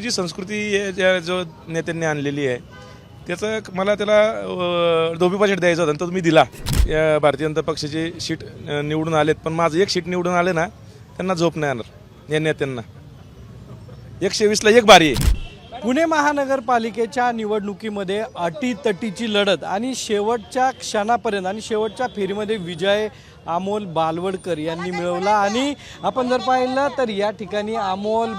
चुकीची संस्कृती ज्या जो नेत्यांनी आणलेली आहे त्याचं मला त्याला धोबीपाचट द्यायचा होता, तो मी दिला. या भारतीय जनता पक्षाची सीट निवडून आलेत, पण माझं एक सीट निवडून आले ना, त्यांना झोप नाही येणार या नेत्यांना. 120ला 1 बारी आहे. पुणे महानगरपालिकेच्या निवडणुकीमध्ये अटीतटीची लढत आणि शेवटच्या क्षणापर्यंत आणि शेवटच्या फेरीमध्ये विजय अमोल बालवडकर यांनी मिळवला. आणि आपण जर पाहिलं तर या ठिकाणी अमोल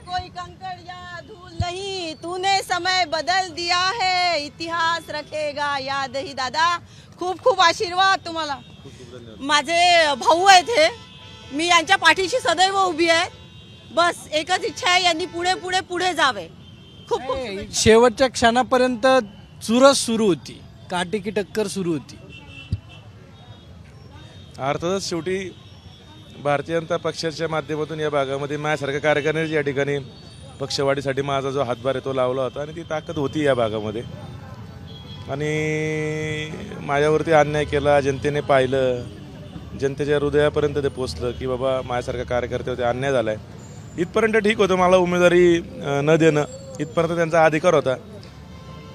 कोई कंकड़ या धूल नहीं, तूने समय बदल दिया है, इतिहास रखेगा याद ही. दादा खूप खूप आशीर्वाद तुम्हाला. माझे भाऊ आहेत हे, मी यांच्या पाठीशी सदैव उभी आहे. बस एकच इच्छा आहे, यांनी पुढे पुढे पुढे जावे. खूप खूप शेवटच्या क्षणापर्यंत चुरस सुरू होती, काटेकी टक्कर सुरू होती. अर्थातच शेवटी भारतीय जनता पक्षाच्या माध्यमातून या भागामध्ये माझ्यासारख्या कार्यकर्त्यांनी या ठिकाणी पक्षवाढीसाठी माझा जो हातभार आहे तो लावला होता आणि ती ताकद होती या भागामध्ये. आणि माझ्यावरती अन्याय केला, जनतेने पाहिलं, जनतेच्या हृदयापर्यंत ते पोचलं की बाबा माझ्यासारख्या कार्यकर्त्यावरती अन्याय झाला आहे. इथपर्यंत ठीक होतं, मला उमेदवारी न देणं इथपर्यंत त्यांचा अधिकार होता.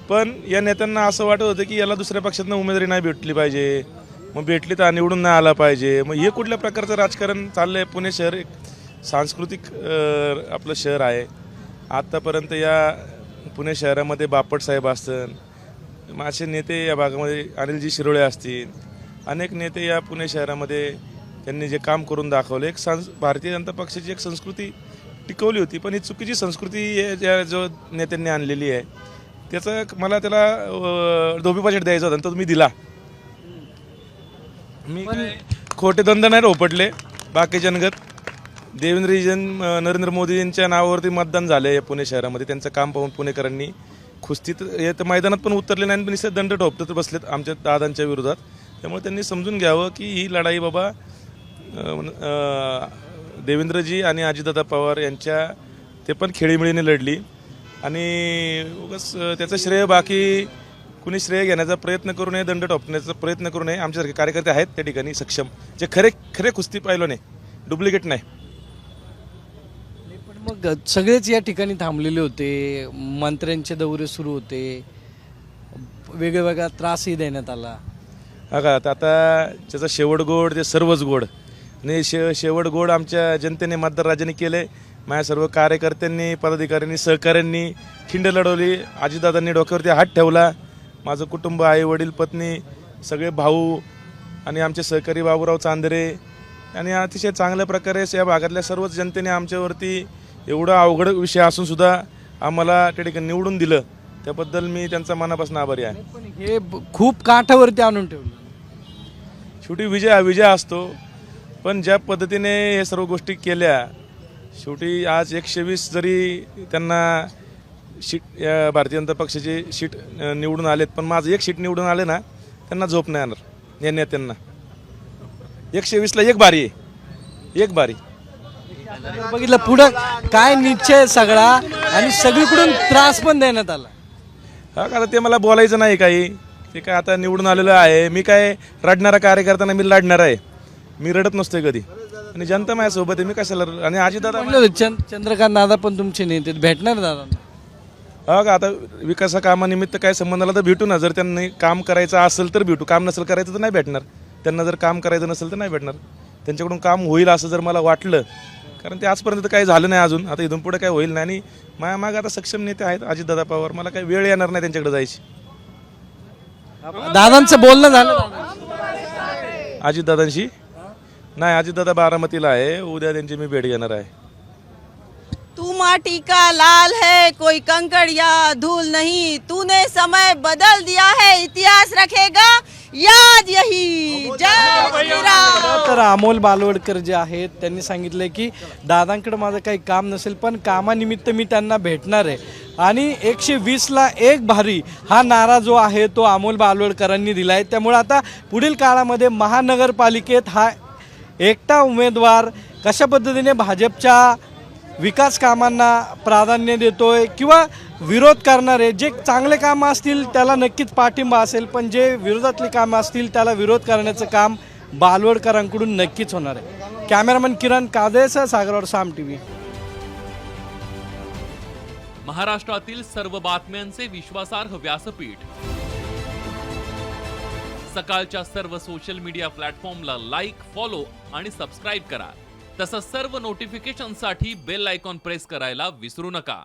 पण या नेत्यांना असं वाटत होतं की याला दुसऱ्या पक्षातनं उमेदवारी नाही भेटली पाहिजे, मग भेटली तर निवडून नाही आला पाहिजे. मग हे कुठल्या प्रकारचं राजकारण चाललं आहे? पुणे शहर एक सांस्कृतिक आपलं शहर आहे. आत्तापर्यंत या पुणे शहरामध्ये बापट साहेब असतील, माझे नेते या भागामध्ये अनिलजी शिरोळे असतील, अनेक नेते या पुणे शहरामध्ये त्यांनी जे काम करून दाखवलं. एक भारतीय जनता पक्षाची एक संस्कृती टिकवली होती, पण ही चुकीची संस्कृती ज्या जो नेत्यांनी आणलेली आहे त्याचं मला त्याला धोबीपाचट द्यायचा होता, तो मी दिला. मी खोटे द्वंद्व नाही रोपटले. बाकी जनगत देवेंद्रजी नरेंद्र मोदींच्या नावावरती मतदान झालं आहे पुणे शहरामध्ये. त्यांचं काम पाहून पुणेकरांनी कुस्तीत मैदानात पण उतरले नाही, पण निश्चित दंड ठोपत बसलेत आमच्या दादांच्या विरोधात. त्यामुळे त्यांनी समजून घ्यावं की ही लढाई बाबा देवेंद्रजी आणि अजितदादा पवार यांच्या ते पण खेळीमेळीने लढली. आणि उगाच त्याचं श्रेय बाकी कुणी श्रेय घेण्याचा प्रयत्न करू नये, दंड टोपण्याचा प्रयत्न करू नये. आमच्यासारखे कार्यकर्ते आहेत त्या ठिकाणी सक्षम, जे खरे कुस्ती पाहिलं नाही, डुप्लिकेट नाही. पण मग सगळेच या ठिकाणी थांबलेले होते, मंत्र्यांचे दौरे सुरू होते, वेगवेगळा त्रासही देण्यात आला. हा का आता ज्याचा शेवट गोड ते सर्वच गोड. आणि शेवट गोड आमच्या जनतेने मतदार राजाने केले. माझ्या सर्व कार्यकर्त्यांनी, पदाधिकाऱ्यांनी, सहकाऱ्यांनी खिंड लढवली. अजितदादांनी डोक्यावरती हात ठेवला. माझं कुटुंब, आई वडील, पत्नी, सगळे भाऊ आणि आमचे सहकारी बाबूराव चांदरे आणि अतिशय चांगल्या प्रकारे या भागातल्या सर्वच जनतेने आमच्यावरती एवढा अवघड विषय असून सुद्धा आम्हाला त्या ठिकाणी निवडून दिलं. त्याबद्दल मी त्यांचा मनापासून आभारी आहे. पण हे खूप काठावरती आणून ठेवलं. शेवटी विजय हा विजय असतो, पण ज्या पद्धतीने हे सर्व गोष्टी केल्या, शेवटी आज 120 जरी त्यांना सीट या भारतीय जनता पक्षाची सीट निवडून आलेत, पण माझं एक सीट निवडून आले ना, त्यांना झोप नाही येणार या नेत्यांना. 120ला 1 बारी आहे, 1 बारी. बघितलं पुढं काय निश्चय सगळा आणि सगळीकडून त्रास पण देण्यात आला. हा का, ते मला बोलायचं नाही काही. ते काय आता निवडून आलेलं आहे. मी काय रडणारा कार्यकर्ता नाही, मी लढणार आहे. मी रडत नसतोय कधी आणि जनता माझ्यासोबत आहे. मी कशाला आणि अजितदादा चंद्रकांत दादा पण तुमचे नेते भेटणार दादा. हा का, आता विकासा कामानिमित्त काय संबंध आला तर भेटू ना. जर त्यांनी काम करायचं असेल तर भेटू, काम नसेल करायचं तर नाही भेटणार. त्यांना जर काम करायचं नसेल तर नाही भेटणार. त्यांच्याकडून काम होईल असं जर मला वाटलं, कारण ते आजपर्यंत तर काही झालं नाही अजून, आता इथून पुढे काय होईल नाही. आणि माझ्या मागे आता सक्षम नेते आहेत अजितदादा पवार, मला काही वेळ येणार नाही त्यांच्याकडे जायची. दादांचं बोलणं झालं अजितदादांशी नाही, अजितदादा बारामतीला आहे, उद्या त्यांची मी भेट घेणार आहे. तू माटी का लाल है, कोई कंकड़ या धूल नहीं, तूने समय बदल दिया है, इतिहास रखेगा याद यही. जय श्रीराम. तर अमोल बालवडकर जे आहेत त्यांनी सांगितले की दादांकडे माझं काही काम नसेल, पण कामानिमित्त मी त्यांना भेटणार आहे. आणि 120ला 1 भारी हा नारा जो आहे तो अमोल बालवडकरांनी दिला आहे. त्यामुळे आता पुढील काळामध्ये महानगरपालिकेत हा एकटा उमेदवार कशा पद्धतीने भाजपच्या विकास कामांना प्राधान्य देतोय किंवा विरोध करणारे जे चांगले कामं असतील त्याला नक्कीच पाठिंबा असेल, पण जे विरोधातली कामं असतील त्याला विरोध करण्याचं काम बालवडकरांकडून नक्कीच होणार आहे. कॅमेरामन किरण कादेसह सागरवर साम TV. महाराष्ट्रातील सर्व बातम्यांचे विश्वासार्ह व्यासपीठ. सकाळच्या सर्व सोशल मीडिया प्लॅटफॉर्मला लाईक, फॉलो आणि सबस्क्राईब करा. तसंच सर्व नोटिफिकेशनसाठी बेल आयकॉन प्रेस करायला विसरू नका.